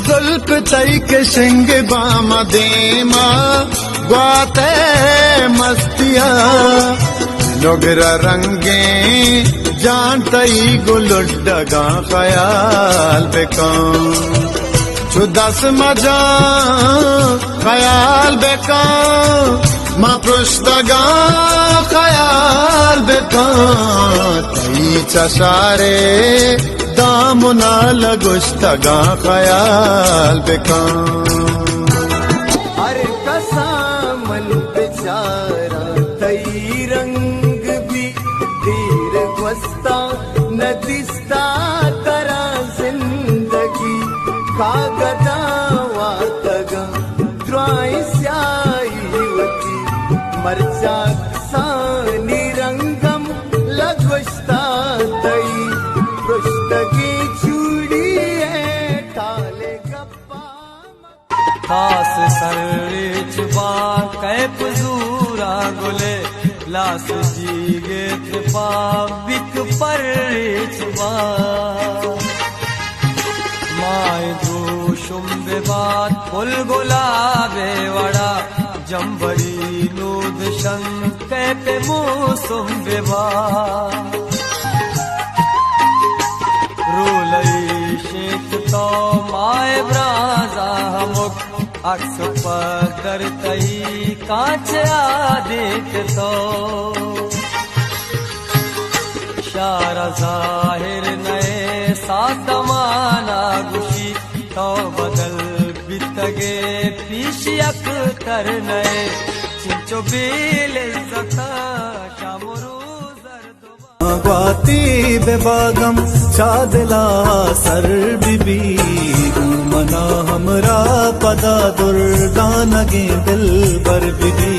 जुल्फ तई के शिंग बाम देमा ग्वाते मस्तिया लोगरा रंगे जान तई गुलुड्डगा ख्याल बेकां छुदस मजा ख्याल बेकां माँ पृष्ठगा ख्याल बेकां तई चशारे दामुना लगुष्टगा ख्याल बेकां हर कसामन बेचारा तई रंग भी देर वस्ता न दिसता तरा जिंदगी कागदा वातगा द्वाई स्याईवती मर्चा सानी रंगम लगुष्ता तई पृष्ठगी चूड़ी है टाले गप्पा खास सर्च बा कैप जूरा गुले लास जीगे त्रिपा बिक पर बा माय दो शुम्बे बात फुल गुलाबे वड़ा जम्बरी नूद शंक कैपे मौसम बेबाद रोलई शेख तो माए ब्राजा मुख अक्स पदर तई कांच देख तो शारा जाहिर नए सातमाना गुशी तो बदल बितगे पीशी अख्तर नए चिंचो बेल सता शामरू ग्वाती बेबागम चादला सर बिबी मना हमरा पदा दुर्गानगे दिल बर बिबी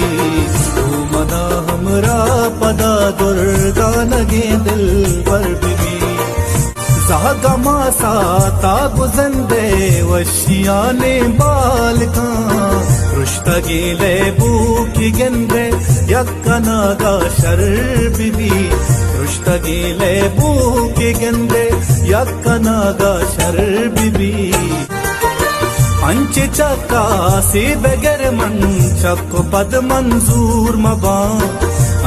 मना हमरा पदा दुर्गानगे दिल बर बिबी जागमा साता गुजंदे वशियाने बाल का रुश्तगी ले बूकी गेंदे यक्कनागा शर बिबी रुश्तगी ले बूकी गेंदे यक्कनागा शर बिबी अंचे चक्का से बगैर मन चक्को पद मंजूर मबा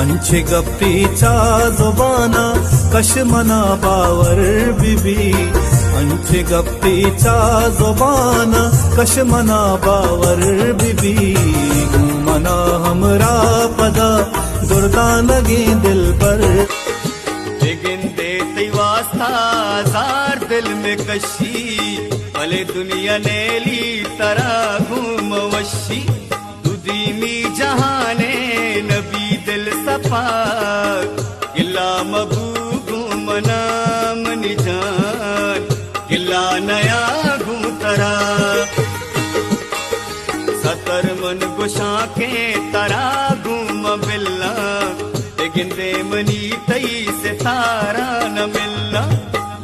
अंचे गप्पी चा जुबाना कशमना बावर बिबी अंचे गप्पी चा जुबाना कशमना बावर बिबी मना हमरा पदा दुर्दानगे दिल पर गिनते तई वास्ता जार दिल में कशी भले दुनिया ने ली तरा घूम वशी दुदी में जहाने नबी दिल सफा गिला मबू घूम नाम निजान गिला नया घूम तरा सतर मन गुशा के तरा घूम बिल्ला गिंदे मनी तई से तारा न मिलना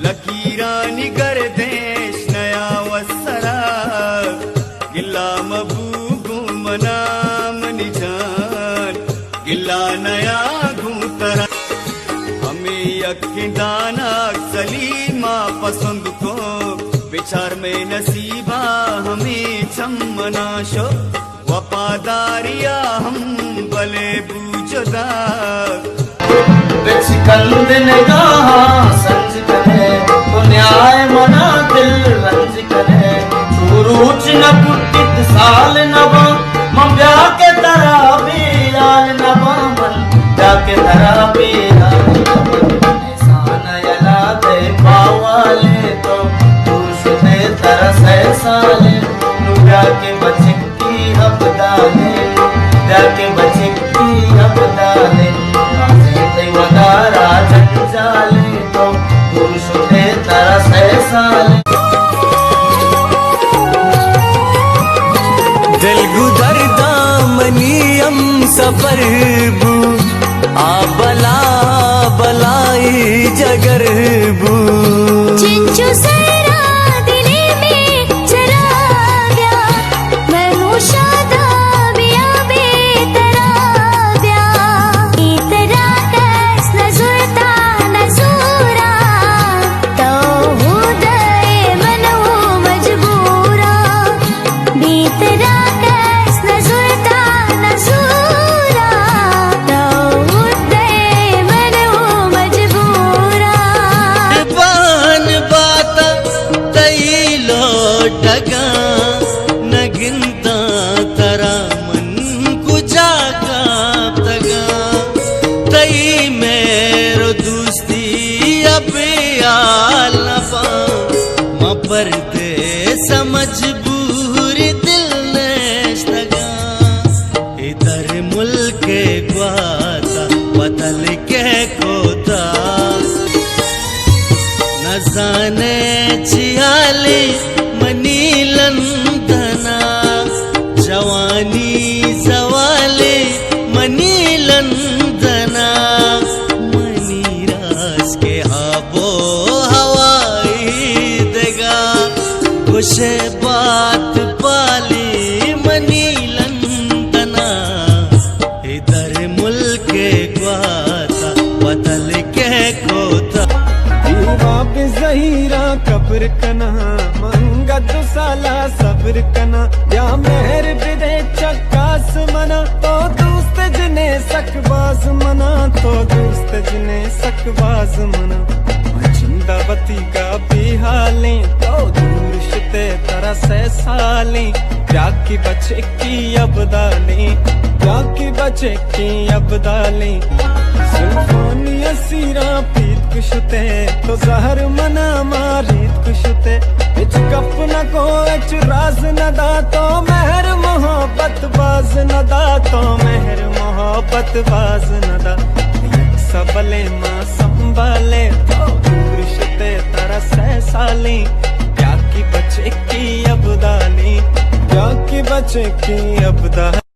लकीरा निगर देश नया वसरा गिला मबू घूम नाम निजान गिला नया घूम तरा हमें यकीदाना सलीमा पसंद को विचार में नसीबा हमें चमनाशो वफादारिया हम भले बूझदा कंद निगाह संज करे तो न्याय मना दिल रंज करे सुरूच न पुटित साल नबा मम ब्याह के तरह भी लाल नबा मन ब्याह के तरह भी लाल नबा निशान यला दे पावाले तो तू सुने तरह से साले नु ब्याह के बच्चे की हब डाले ब्याह के बच्चे की हब डाले वदारा जंजाले तो पुरुष थे तरस साले दिल गुदर दामनियम सफर बू आ बला बलाई जगर बू चिंचू सरा दिले में चरा गया मैं हूँ शादा बिया बेतरा गया इतरा कस नजुरता नजूरा तो हुदय मन हो मजबूरा टगा न गिनता तरा मन को जागा तगा तई मेरो दोस्ती अब आल नफा म परते समझ बूरी दिल नेस्तगा इधर मुल्क ग्वाता बदल के खोता न जाने छियाली मनी लंदना जवानी जवाले मनी लंदना मनी रास के आबो हवाई देगा खुश बात पाली मनी लंदना इधर मुल्क ग्वाता बदल के खोता बाप जहीरा कब्र कना मंगा तो साला सब्र कना या मेहर बिदे चक्कास मना तो दोस्त जने सकबाज मना तो दोस्त जने सकबाज मना जिंदावती का भी हाले तो दूर शते तरह से साले क्या की बचे की अबदाले क्या की बचे की अबदाले सुल्फानी असीरा पीत कुशते तो जहर मना मारीत कुशते इच कप न को इच राज न दा तो मेहर मोहब्बत बाज न दा तो मेहर मोहब्बत बाज न दा एक सबले माँ संभाले तो पुरुषते तरह से साली क्या की बचे की अबदाली क्या की बचे की अबदाली।